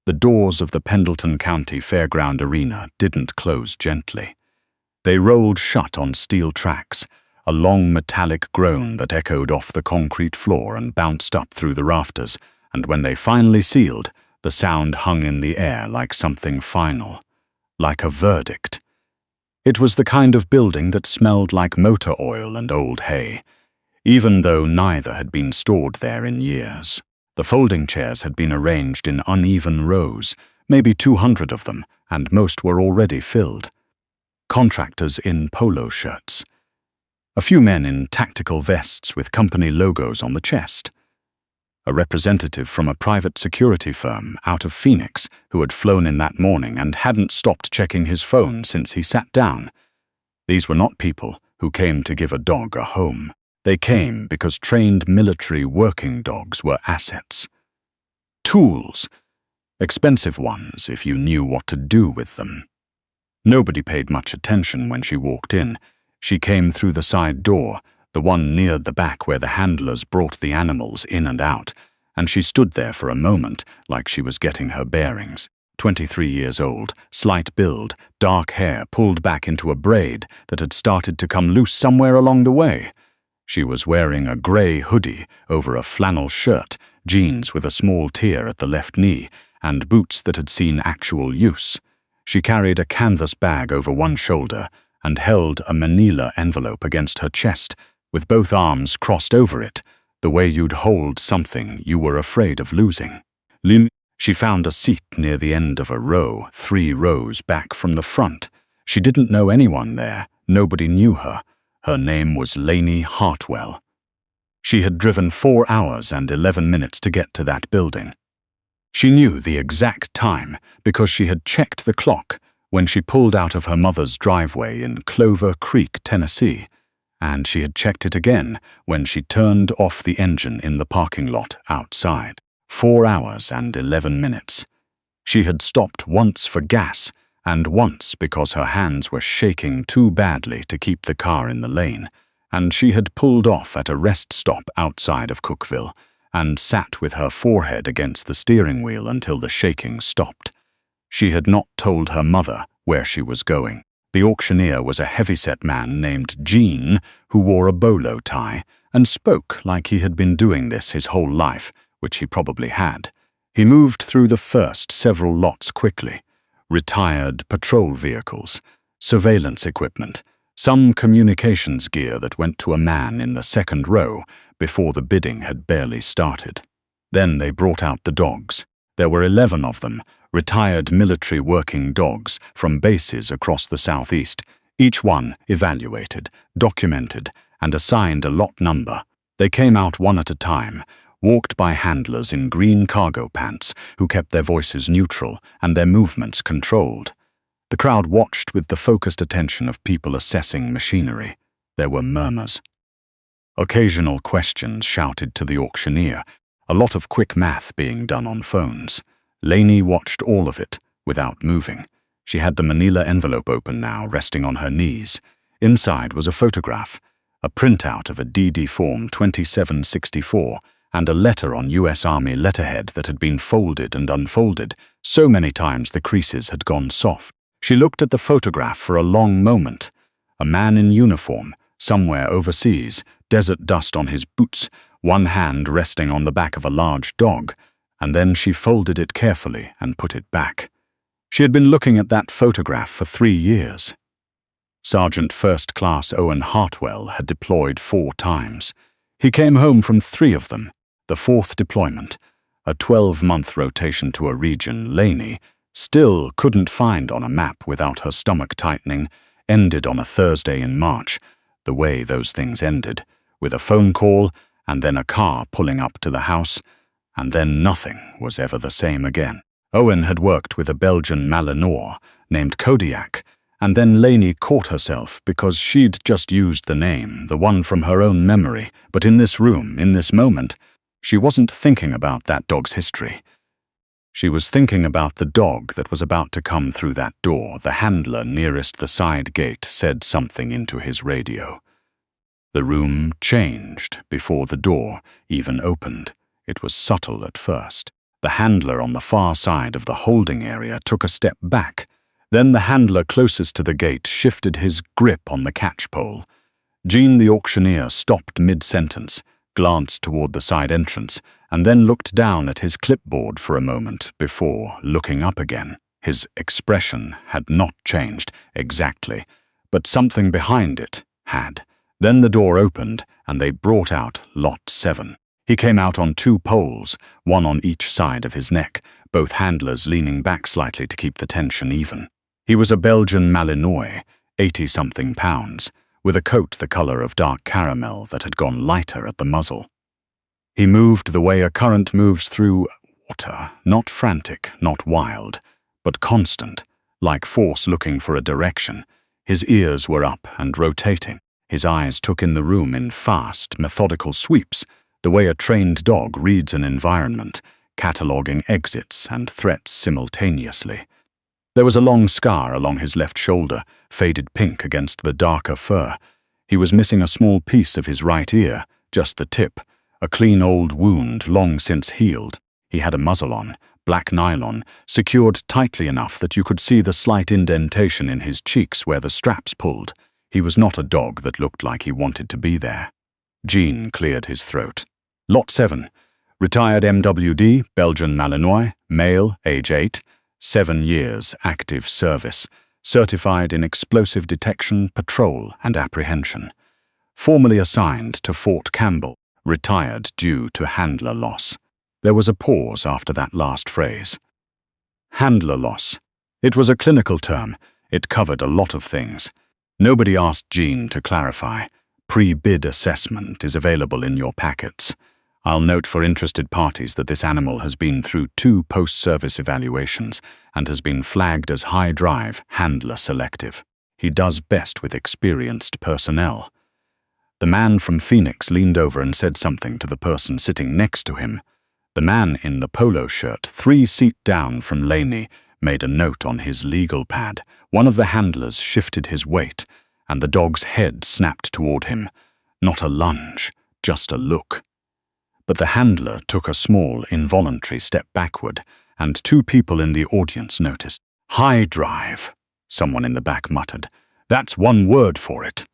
The doors of the Pendleton County Fairground Arena didn't close gently. They rolled shut on steel tracks, a long metallic groan that echoed off the concrete floor and bounced up through the rafters, and when they finally sealed, the sound hung in the air like something final, like a verdict. It was the kind of building that smelled like motor oil and old hay, even though neither had been stored there in years. The folding chairs had been arranged in uneven rows, maybe 200 of them, and most were already filled. Contractors in polo shirts. A few men in tactical vests with company logos on the chest. A representative from a private security firm out of Phoenix who had flown in that morning and hadn't stopped checking his phone since he sat down. These were not people who came to give a dog a home. They came because trained military working dogs were assets. Tools. Expensive ones if you knew what to do with them. Nobody paid much attention when she walked in. She came through the side door, the one near the back where the handlers brought the animals in and out, and she stood there for a moment like she was getting her bearings. 23 years old, slight build, dark hair pulled back into a braid that had started to come loose somewhere along the way. She was wearing a grey hoodie over a flannel shirt, jeans with a small tear at the left knee, and boots that had seen actual use. She carried a canvas bag over one shoulder and held a manila envelope against her chest, with both arms crossed over it, the way you'd hold something you were afraid of losing. She found a seat near the end of a row, 3 rows back from the front. She didn't know anyone there. Nobody knew her. Her name was Lainey Hartwell. She had driven 4 hours and 11 minutes to get to that building. She knew the exact time because she had checked the clock when she pulled out of her mother's driveway in Clover Creek, Tennessee, and she had checked it again when she turned off the engine in the parking lot outside. 4 hours and 11 minutes. She had stopped once for gas and once because her hands were shaking too badly to keep the car in the lane, and she had pulled off at a rest stop outside of Cookeville and sat with her forehead against the steering wheel until the shaking stopped. She had not told her mother where she was going. The auctioneer was a heavyset man named Gene who wore a bolo tie and spoke like he had been doing this his whole life, which he probably had. He moved through the first several lots quickly. Retired patrol vehicles, surveillance equipment, some communications gear that went to a man in the second row before the bidding had barely started. Then they brought out the dogs. There were 11 of them, retired military working dogs from bases across the southeast, each one evaluated, documented, and assigned a lot number. They came out one at a time, walked by handlers in green cargo pants who kept their voices neutral and their movements controlled. The crowd watched with the focused attention of people assessing machinery. There were murmurs. Occasional questions shouted to the auctioneer, a lot of quick math being done on phones. Lainey watched all of it, without moving. She had the manila envelope open now, resting on her knees. Inside was a photograph, a printout of a DD Form 2764, and a letter on U.S. Army letterhead that had been folded and unfolded so many times the creases had gone soft. She looked at the photograph for a long moment. A man in uniform, somewhere overseas, desert dust on his boots, one hand resting on the back of a large dog, and then she folded it carefully and put it back. She had been looking at that photograph for 3 years. Sergeant First Class Owen Hartwell had deployed 4 times. He came home from 3 of them. The 4th deployment, a 12-month rotation to a region Lainey still couldn't find on a map without her stomach tightening, ended on a Thursday in March, the way those things ended, with a phone call and then a car pulling up to the house, and then nothing was ever the same again. Owen had worked with a Belgian Malinois named Kodiak, and then Lainey caught herself because she'd just used the name, the one from her own memory, but in this room, in this moment, she wasn't thinking about that dog's history. She was thinking about the dog that was about to come through that door. The handler nearest the side gate said something into his radio. The room changed before the door even opened. It was subtle at first. The handler on the far side of the holding area took a step back. Then the handler closest to the gate shifted his grip on the catchpole. Jean the auctioneer stopped mid-sentence, glanced toward the side entrance, and then looked down at his clipboard for a moment before looking up again. His expression had not changed exactly, but something behind it had. Then the door opened, and they brought out Lot 7. He came out on 2 poles, one on each side of his neck, both handlers leaning back slightly to keep the tension even. He was a Belgian Malinois, 80-something pounds, with a coat the color of dark caramel that had gone lighter at the muzzle. He moved the way a current moves through water, not frantic, not wild, but constant, like force looking for a direction. His ears were up and rotating. His eyes took in the room in fast, methodical sweeps, the way a trained dog reads an environment, cataloguing exits and threats simultaneously. There was a long scar along his left shoulder, faded pink against the darker fur. He was missing a small piece of his right ear, just the tip, a clean old wound long since healed. He had a muzzle on, black nylon, secured tightly enough that you could see the slight indentation in his cheeks where the straps pulled. He was not a dog that looked like he wanted to be there. Jean cleared his throat. Lot 7. Retired MWD, Belgian Malinois, male, age 8, 7 years active service, certified in explosive detection, patrol, and apprehension. Formally assigned to Fort Campbell, retired due to handler loss. There was a pause after that last phrase. Handler loss. It was a clinical term. It covered a lot of things. Nobody asked Jean to clarify. Pre-bid assessment is available in your packets. I'll note for interested parties that this animal has been through 2 post-service evaluations and has been flagged as high drive, handler selective. He does best with experienced personnel. The man from Phoenix leaned over and said something to the person sitting next to him. The man in the polo shirt, 3 seats down from Lainey, made a note on his legal pad. One of the handlers shifted his weight, and the dog's head snapped toward him. Not a lunge, just a look. But the handler took a small, involuntary step backward, and 2 people in the audience noticed. High drive, someone in the back muttered. That's one word for it.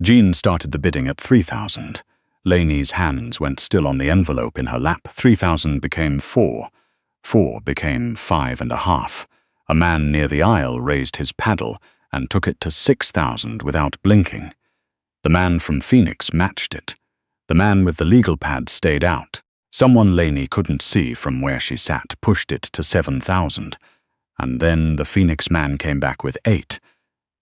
Jean started the bidding at 3,000. Lainey's hands went still on the envelope in her lap. 3,000 became 4. 4 became 5.5. A man near the aisle raised his paddle and took it to 6,000 without blinking. The man from Phoenix matched it. The man with the legal pad stayed out. Someone Lainey couldn't see from where she sat pushed it to 7,000. And then the Phoenix man came back with 8.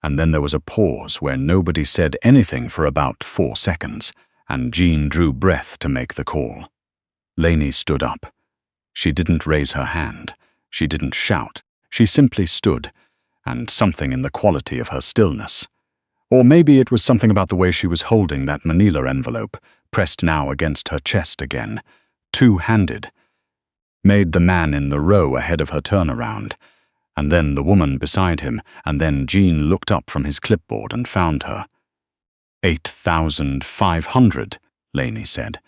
And then there was a pause where nobody said anything for about 4 seconds, and Jean drew breath to make the call. Lainey stood up. She didn't raise her hand. She didn't shout. She simply stood, and something in the quality of her stillness. Or maybe it was something about the way she was holding that manila envelope, pressed now against her chest again, 2-handed, made the man in the row ahead of her turn around, and then the woman beside him, and then Jean looked up from his clipboard and found her. 8,500, Lainey said.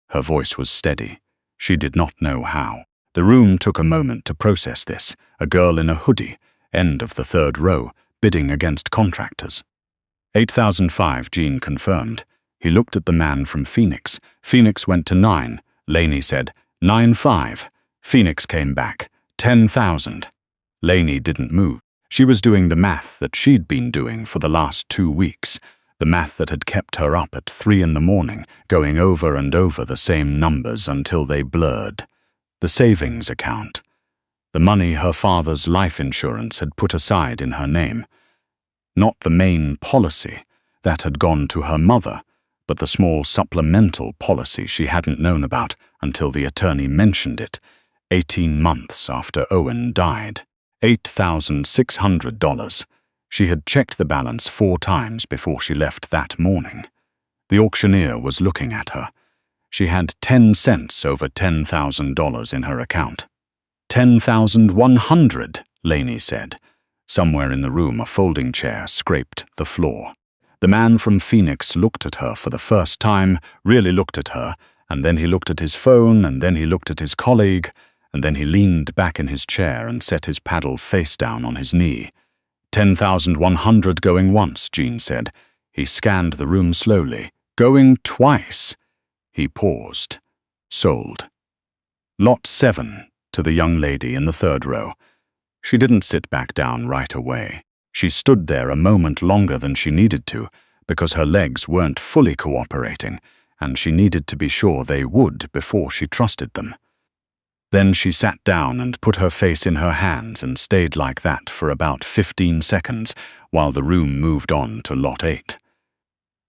Her voice was steady. She did not know how. The room took a moment to process this. A girl in a hoodie, end of the 3rd row, bidding against contractors. 8,005, Jean confirmed. He looked at the man from Phoenix. Phoenix went to 9. Lainey said, 9,5. Phoenix came back, 10,000. Lainey didn't move. She was doing the math that she'd been doing for the last 2 weeks, the math that had kept her up at 3 in the morning, going over and over the same numbers until they blurred. The savings account. The money her father's life insurance had put aside in her name. Not the main policy, that had gone to her mother, but the small supplemental policy she hadn't known about until the attorney mentioned it, 18 months after Owen died. $8,600. She had checked the balance 4 times before she left that morning. The auctioneer was looking at her. She had 10 cents over $10,000 in her account. 10,100, Lainey said. Somewhere in the room a folding chair scraped the floor. The man from Phoenix looked at her for the first time, really looked at her, and then he looked at his phone, and then he looked at his colleague, and then he leaned back in his chair and set his paddle face down on his knee. 10,100 going once, Jean said. He scanned the room slowly. Going twice. He paused. Sold. Lot 7, to the young lady in the third row. She didn't sit back down right away. She stood there a moment longer than she needed to, because her legs weren't fully cooperating, and she needed to be sure they would before she trusted them. Then she sat down and put her face in her hands and stayed like that for about 15 seconds while the room moved on to Lot 8.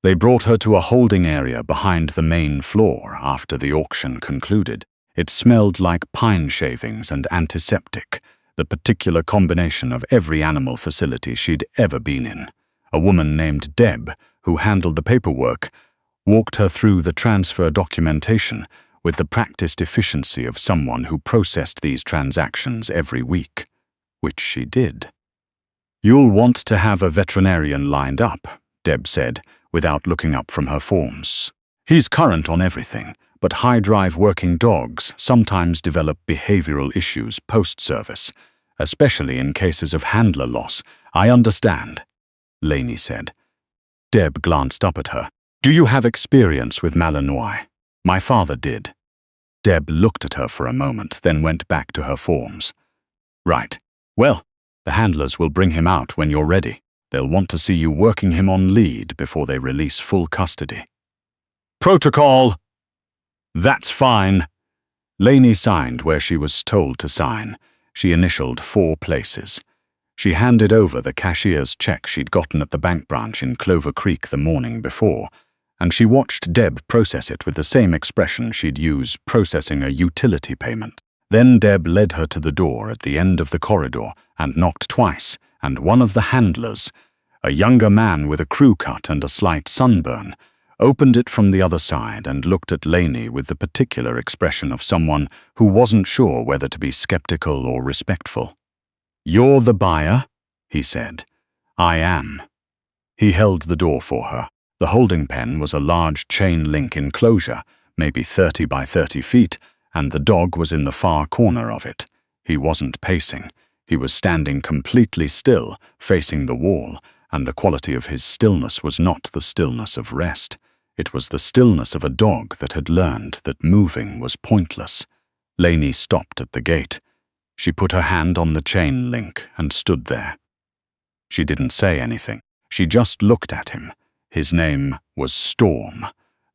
They brought her to a holding area behind the main floor after the auction concluded. It smelled like pine shavings and antiseptic, the particular combination of every animal facility she'd ever been in. A woman named Deb, who handled the paperwork, walked her through the transfer documentation with the practiced efficiency of someone who processed these transactions every week, which she did. "You'll want to have a veterinarian lined up," Deb said, without looking up from her forms. "He's current on everything, but high-drive working dogs sometimes develop behavioral issues post-service, especially in cases of handler loss. I understand," Lainey said. Deb glanced up at her. "Do you have experience with Malinois?" "My father did." Deb looked at her for a moment, then went back to her forms. "Right. Well, the handlers will bring him out when you're ready. They'll want to see you working him on lead before they release full custody." "Protocol!" "That's fine." Lainey signed where she was told to sign. She initialed 4 places. She handed over the cashier's check she'd gotten at the bank branch in Clover Creek the morning before, and she watched Deb process it with the same expression she'd use processing a utility payment. Then Deb led her to the door at the end of the corridor and knocked twice, and one of the handlers, a younger man with a crew cut and a slight sunburn, opened it from the other side and looked at Lainey with the particular expression of someone who wasn't sure whether to be skeptical or respectful. "You're the buyer?" he said. "I am." He held the door for her. The holding pen was a large chain-link enclosure, maybe 30 by 30 feet, and the dog was in the far corner of it. He wasn't pacing. He was standing completely still, facing the wall, and the quality of his stillness was not the stillness of rest. It was the stillness of a dog that had learned that moving was pointless. Lainey stopped at the gate. She put her hand on the chain link and stood there. She didn't say anything. She just looked at him. His name was Storm.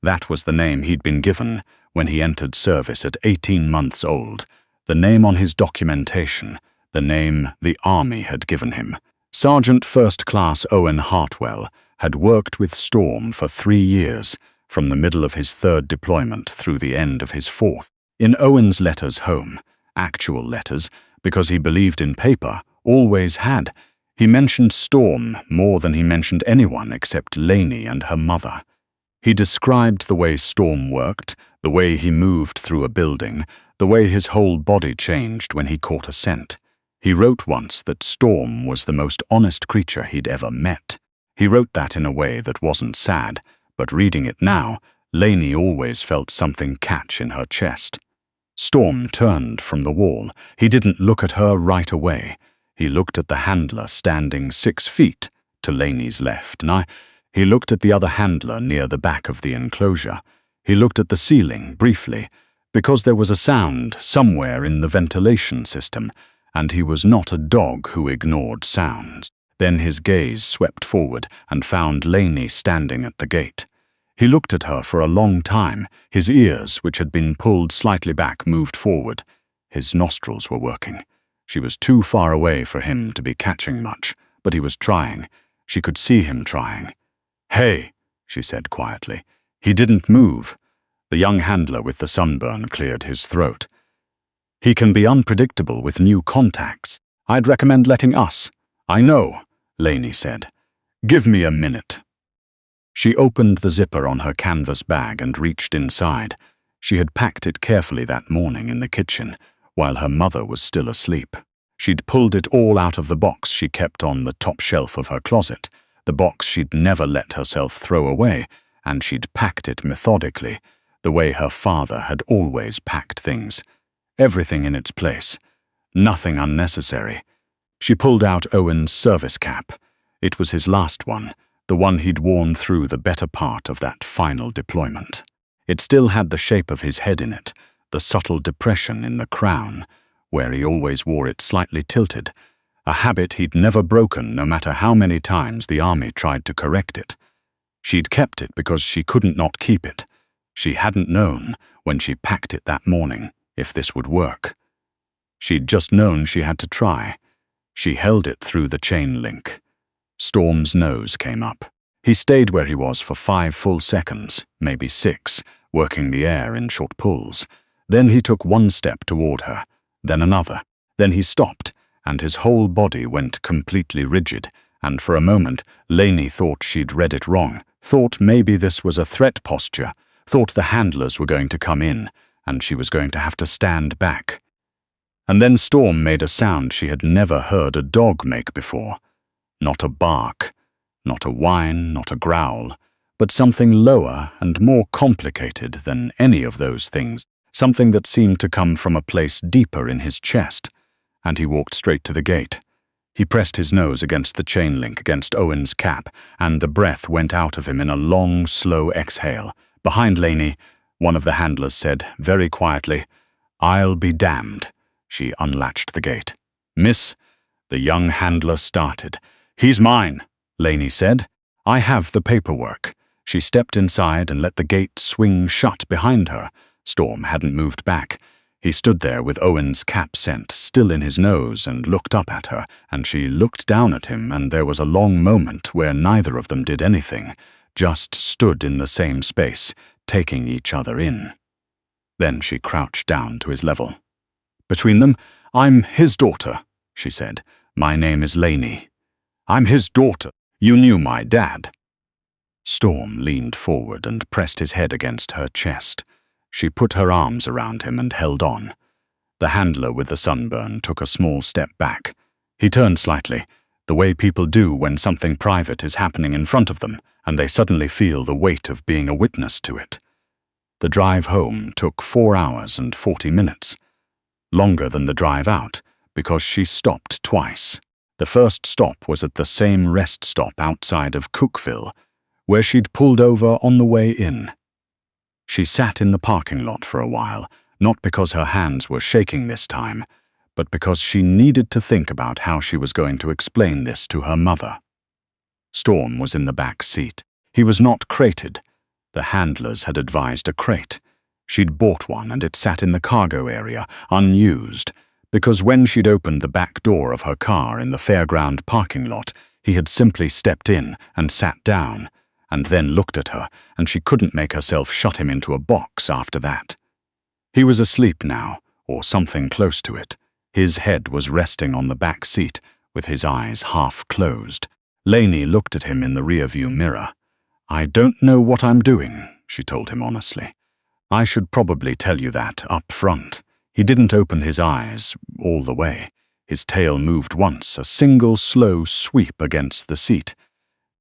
That was the name he'd been given when he entered service at 18 months old, the name on his documentation, the name the Army had given him. Sergeant First Class Owen Hartwell had worked with Storm for 3 years, from the middle of his 3rd deployment through the end of his 4th. In Owen's letters home, actual letters, because he believed in paper, always had, he mentioned Storm more than he mentioned anyone except Lainey and her mother. He described the way Storm worked, the way he moved through a building, the way his whole body changed when he caught a scent. He wrote once that Storm was the most honest creature he'd ever met. He wrote that in a way that wasn't sad, but reading it now, Lainey always felt something catch in her chest. Storm turned from the wall. He didn't look at her right away. He looked at the handler standing 6 feet to Lainey's left, and he looked at the other handler near the back of the enclosure. He looked at the ceiling briefly, because there was a sound somewhere in the ventilation system, and he was not a dog who ignored sounds. Then his gaze swept forward and found Lainey standing at the gate. He looked at her for a long time. His ears, which had been pulled slightly back, moved forward. His nostrils were working. She was too far away for him to be catching much, but he was trying. She could see him trying. "Hey," she said quietly. He didn't move. The young handler with the sunburn cleared his throat. "He can be unpredictable with new contacts. I'd recommend letting us." "I know," Lainey said. "Give me a minute." She opened the zipper on her canvas bag and reached inside. She had packed it carefully that morning in the kitchen, while her mother was still asleep. She'd pulled it all out of the box she kept on the top shelf of her closet, the box she'd never let herself throw away, and she'd packed it methodically, the way her father had always packed things. everything in its place. Nothing unnecessary. She pulled out Owen's service cap. It was his last one, the one he'd worn through the better part of that final deployment. It still had the shape of his head in it, the subtle depression in the crown, where he always wore it slightly tilted, a habit he'd never broken no matter how many times the army tried to correct it. She'd kept it because she couldn't not keep it. She hadn't known, when she packed it that morning, if this would work. She'd just known she had to try. She held it through the chain link. Storm's nose came up. He stayed where he was for 5 full seconds, maybe 6, working the air in short pulls. Then he took one step toward her, then another. Then he stopped, and his whole body went completely rigid, and for a moment Lainey thought she'd read it wrong, thought maybe this was a threat posture, thought the handlers were going to come in, and she was going to have to stand back. And then Storm made a sound she had never heard a dog make before. Not a bark, not a whine, not a growl, but something lower and more complicated than any of those things, something that seemed to come from a place deeper in his chest, and he walked straight to the gate. He pressed his nose against the chain link, against Owen's cap, and the breath went out of him in a long, slow exhale. Behind Lainey, one of the handlers said, very quietly, "I'll be damned." She unlatched the gate. "Miss," the young handler started. "He's mine," Lainey said. "I have the paperwork." She stepped inside and let the gate swing shut behind her. Storm hadn't moved back. He stood there with Owen's cap scent still in his nose and looked up at her, and she looked down at him, and there was a long moment where neither of them did anything, just stood in the same space, taking each other in. Then she crouched down to his level. Between them, "I'm his daughter," she said. "My name is Lainey." "I'm his daughter. You knew my dad." Storm leaned forward and pressed his head against her chest. She put her arms around him and held on. The handler with the sunburn took a small step back. He turned slightly, the way people do when something private is happening in front of them, and they suddenly feel the weight of being a witness to it. The drive home took 4 hours and 40 minutes. Longer than the drive out, because she stopped twice. The first stop was at the same rest stop outside of Cookville, where she'd pulled over on the way in. She sat in the parking lot for a while, not because her hands were shaking this time, but because she needed to think about how she was going to explain this to her mother. Storm was in the back seat. He was not crated. The handlers had advised a crate. She'd bought one and it sat in the cargo area, unused, because when she'd opened the back door of her car in the fairground parking lot, he had simply stepped in and sat down, and then looked at her, and she couldn't make herself shut him into a box after that. He was asleep now, or something close to it. His head was resting on the back seat, with his eyes half closed. Lainey looked at him in the rearview mirror. "I don't know what I'm doing," she told him honestly. "I should probably tell you that up front." He didn't open his eyes all the way. His tail moved once, a single slow sweep against the seat.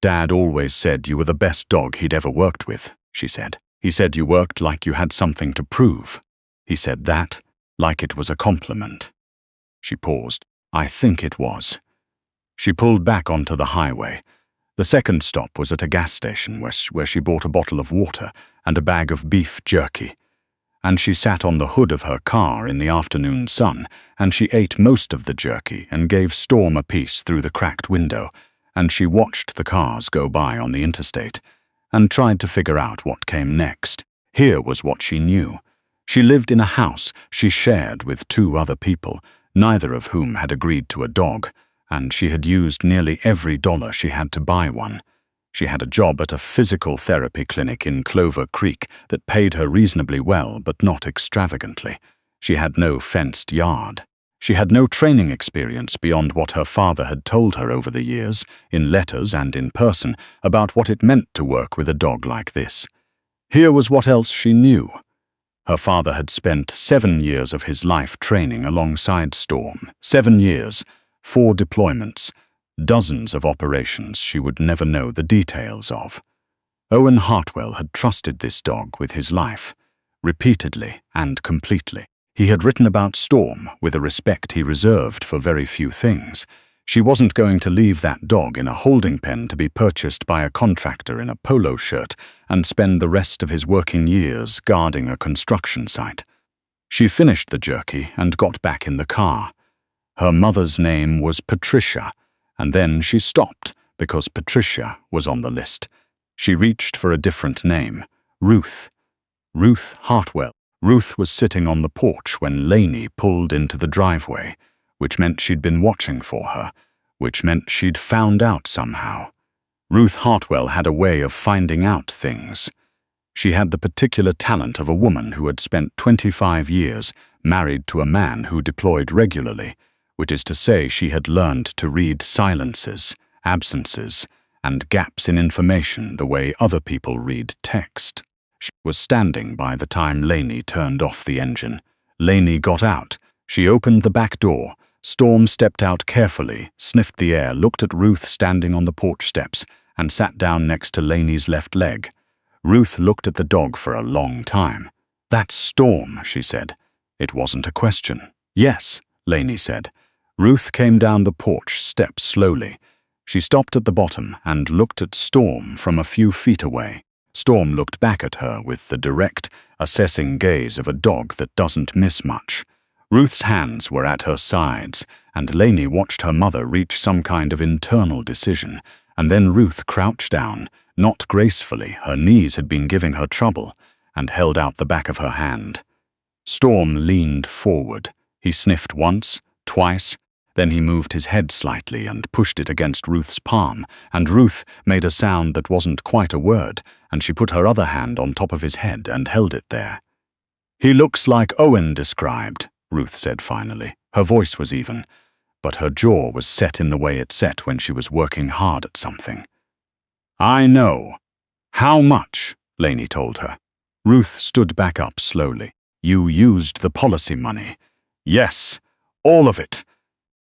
"Dad always said you were the best dog he'd ever worked with," she said. "He said you worked like you had something to prove." He said that like it was a compliment. She paused. "I think it was." She pulled back onto the highway. The second stop was at a gas station where she bought a bottle of water and a bag of beef jerky. And she sat on the hood of her car in the afternoon sun, and she ate most of the jerky and gave Storm a piece through the cracked window, and she watched the cars go by on the interstate, and tried to figure out what came next. Here was what she knew. She lived in a house she shared with 2 other people, neither of whom had agreed to a dog, and she had used nearly every dollar she had to buy one. She had a job at a physical therapy clinic in Clover Creek that paid her reasonably well, but not extravagantly. She had no fenced yard. She had no training experience beyond what her father had told her over the years, in letters and in person, about what it meant to work with a dog like this. Here was what else she knew. Her father had spent 7 years of his life training alongside Storm. 7 years, 4 deployments, dozens of operations she would never know the details of. Owen Hartwell had trusted this dog with his life, repeatedly and completely. He had written about Storm with a respect he reserved for very few things. She wasn't going to leave that dog in a holding pen to be purchased by a contractor in a polo shirt and spend the rest of his working years guarding a construction site. She finished the jerky and got back in the car. Her mother's name was Patricia, and then she stopped because Patricia was on the list. She reached for a different name, Ruth. Ruth Hartwell. Ruth was sitting on the porch when Lainey pulled into the driveway, which meant she'd been watching for her, which meant she'd found out somehow. Ruth Hartwell had a way of finding out things. She had the particular talent of a woman who had spent 25 years married to a man who deployed regularly, which is to say she had learned to read silences, absences, and gaps in information the way other people read text. She was standing by the time Lainey turned off the engine. Lainey got out. She opened the back door. Storm stepped out carefully, sniffed the air, looked at Ruth standing on the porch steps, and sat down next to Lainey's left leg. Ruth looked at the dog for a long time. "That's Storm," she said. It wasn't a question. "Yes," Lainey said. Ruth came down the porch steps slowly. She stopped at the bottom and looked at Storm from a few feet away. Storm looked back at her with the direct, assessing gaze of a dog that doesn't miss much. Ruth's hands were at her sides, and Lainey watched her mother reach some kind of internal decision, and then Ruth crouched down, not gracefully, her knees had been giving her trouble, and held out the back of her hand. Storm leaned forward. He sniffed once, twice, then he moved his head slightly and pushed it against Ruth's palm, and Ruth made a sound that wasn't quite a word, and she put her other hand on top of his head and held it there. "He looks like Owen described," Ruth said finally. Her voice was even, but her jaw was set in the way it set when she was working hard at something. "I know." "How much?" Lainey told her. Ruth stood back up slowly. "You used the policy money." "Yes, all of it.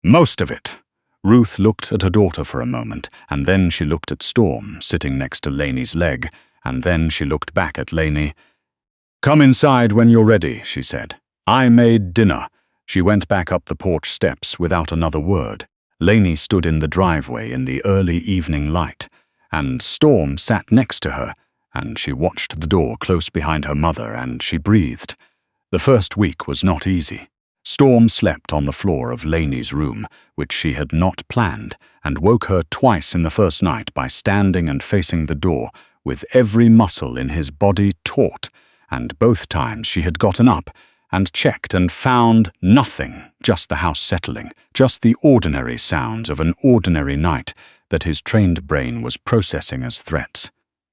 Most of it." Ruth looked at her daughter for a moment, and then she looked at Storm, sitting next to Lainey's leg, and then she looked back at Lainey. "Come inside when you're ready," she said. "I made dinner." She went back up the porch steps without another word. Lainey stood in the driveway in the early evening light, and Storm sat next to her, and she watched the door close behind her mother, and she breathed. The first week was not easy. Storm slept on the floor of Lainey's room, which she had not planned, and woke her twice in the first night by standing and facing the door, with every muscle in his body taut, and both times she had gotten up and checked and found nothing, just the house settling, just the ordinary sounds of an ordinary night that his trained brain was processing as threats.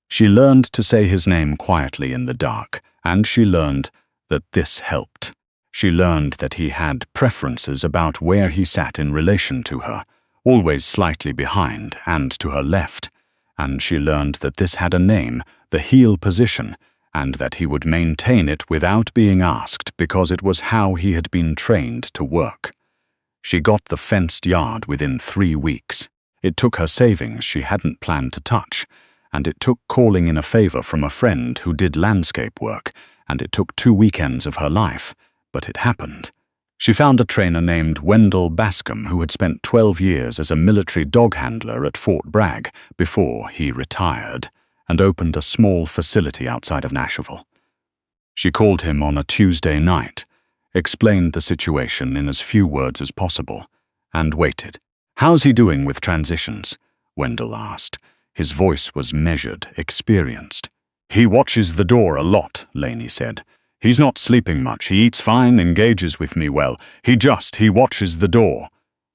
She learned to say his name quietly in the dark, and she learned that this helped. She learned that he had preferences about where he sat in relation to her, always slightly behind and to her left, and she learned that this had a name, the heel position, and that he would maintain it without being asked because it was how he had been trained to work. She got the fenced yard within 3 weeks. It took her savings she hadn't planned to touch, and it took calling in a favor from a friend who did landscape work, and it took 2 weekends of her life. But it happened. She found a trainer named Wendell Bascom who had spent 12 years as a military dog handler at Fort Bragg before he retired, and opened a small facility outside of Nashville. She called him on a Tuesday night, explained the situation in as few words as possible, and waited. "How's he doing with transitions?" Wendell asked. His voice was measured, experienced. "He watches the door a lot," Lainey said. "He's not sleeping much. He eats fine, engages with me well. He watches the door."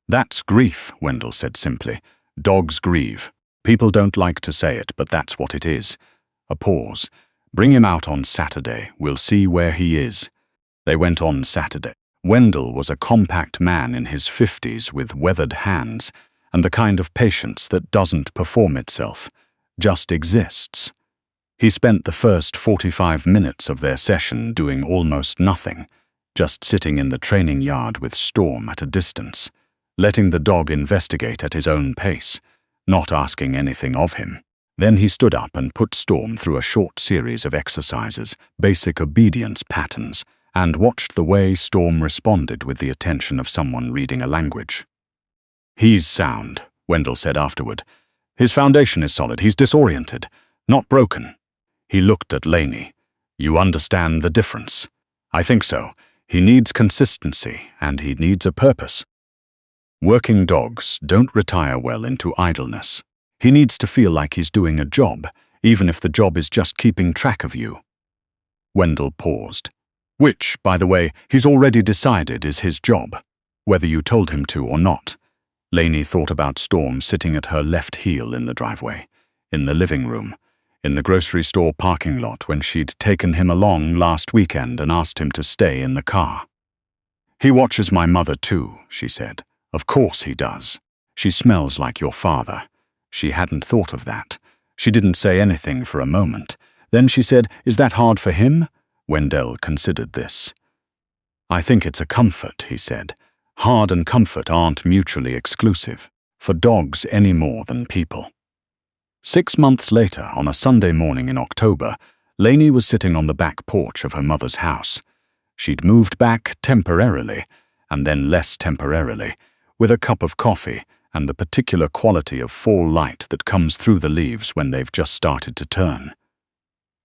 "That's grief," Wendell said simply. "Dogs grieve. People don't like to say it, but that's what it is." A pause. "Bring him out on Saturday. We'll see where he is." They went on Saturday. Wendell was a compact man in his 50s with weathered hands, and the kind of patience that doesn't perform itself, just exists. He spent the first 45 minutes of their session doing almost nothing, just sitting in the training yard with Storm at a distance, letting the dog investigate at his own pace, not asking anything of him. Then he stood up and put Storm through a short series of exercises, basic obedience patterns, and watched the way Storm responded with the attention of someone reading a language. "He's sound," Wendell said afterward. "His foundation is solid. He's disoriented, not broken." He looked at Lainey. "You understand the difference?" "I think so. He needs consistency, and he needs a purpose. Working dogs don't retire well into idleness. He needs to feel like he's doing a job, even if the job is just keeping track of you." Wendell paused. "Which, by the way, he's already decided is his job, whether you told him to or not." Lainey thought about Storm sitting at her left heel in the driveway, in the living room, in the grocery store parking lot when she'd taken him along last weekend and asked him to stay in the car. "He watches my mother too," she said. "Of course he does. She smells like your father." She hadn't thought of that. She didn't say anything for a moment. Then she said, "Is that hard for him?" Wendell considered this. "I think it's a comfort," he said. "Hard and comfort aren't mutually exclusive, for dogs any more than people." 6 months later, on a Sunday morning in October, Lainey was sitting on the back porch of her mother's house. She'd moved back temporarily, and then less temporarily, with a cup of coffee and the particular quality of fall light that comes through the leaves when they've just started to turn.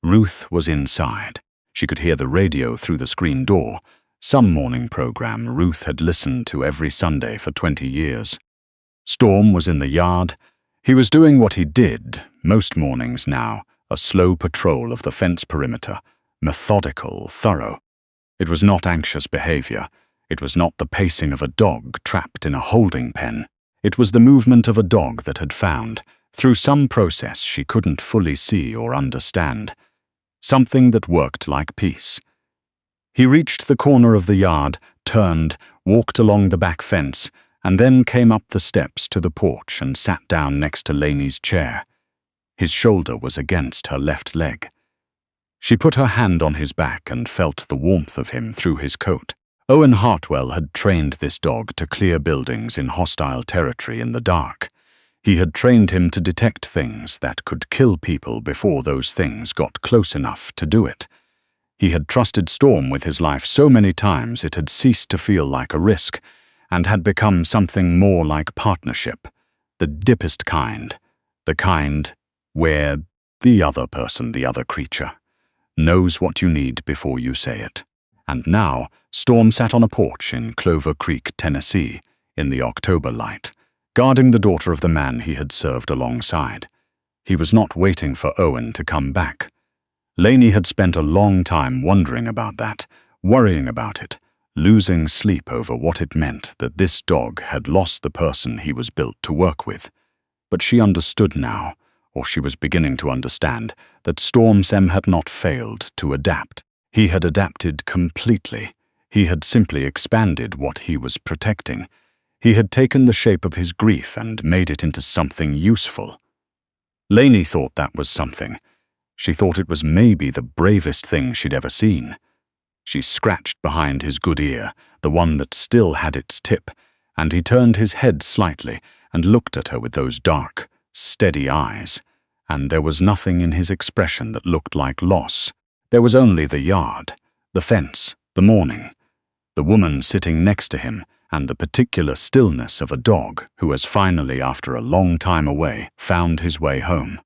Ruth was inside. She could hear the radio through the screen door, some morning program Ruth had listened to every Sunday for 20 years. Storm was in the yard. He was doing what he did most mornings now, a slow patrol of the fence perimeter, methodical, thorough. It was not anxious behavior. It was not the pacing of a dog trapped in a holding pen. It was the movement of a dog that had found, through some process she couldn't fully see or understand, something that worked like peace. He reached the corner of the yard, turned, walked along the back fence, and then came up the steps to the porch and sat down next to Lainey's chair. His shoulder was against her left leg. She put her hand on his back and felt the warmth of him through his coat. Lainey Hartwell had trained this dog to clear buildings in hostile territory in the dark. He had trained him to detect things that could kill people before those things got close enough to do it. He had trusted Storm with his life so many times it had ceased to feel like a risk, and had become something more like partnership, the deepest kind, the kind where the other person, the other creature, knows what you need before you say it. And now, Storm sat on a porch in Clover Creek, Tennessee, in the October light, guarding the daughter of the man he had served alongside. He was not waiting for Owen to come back. Lainey had spent a long time wondering about that, worrying about it, losing sleep over what it meant that this dog had lost the person he was built to work with. But she understood now, or she was beginning to understand, that Storm Sem had not failed to adapt. He had adapted completely. He had simply expanded what he was protecting. He had taken the shape of his grief and made it into something useful. Lainey thought that was something. She thought it was maybe the bravest thing she'd ever seen. She scratched behind his good ear, the one that still had its tip, and he turned his head slightly and looked at her with those dark, steady eyes. And there was nothing in his expression that looked like loss. There was only the yard, the fence, the morning, the woman sitting next to him, and the particular stillness of a dog who has finally, after a long time away, found his way home.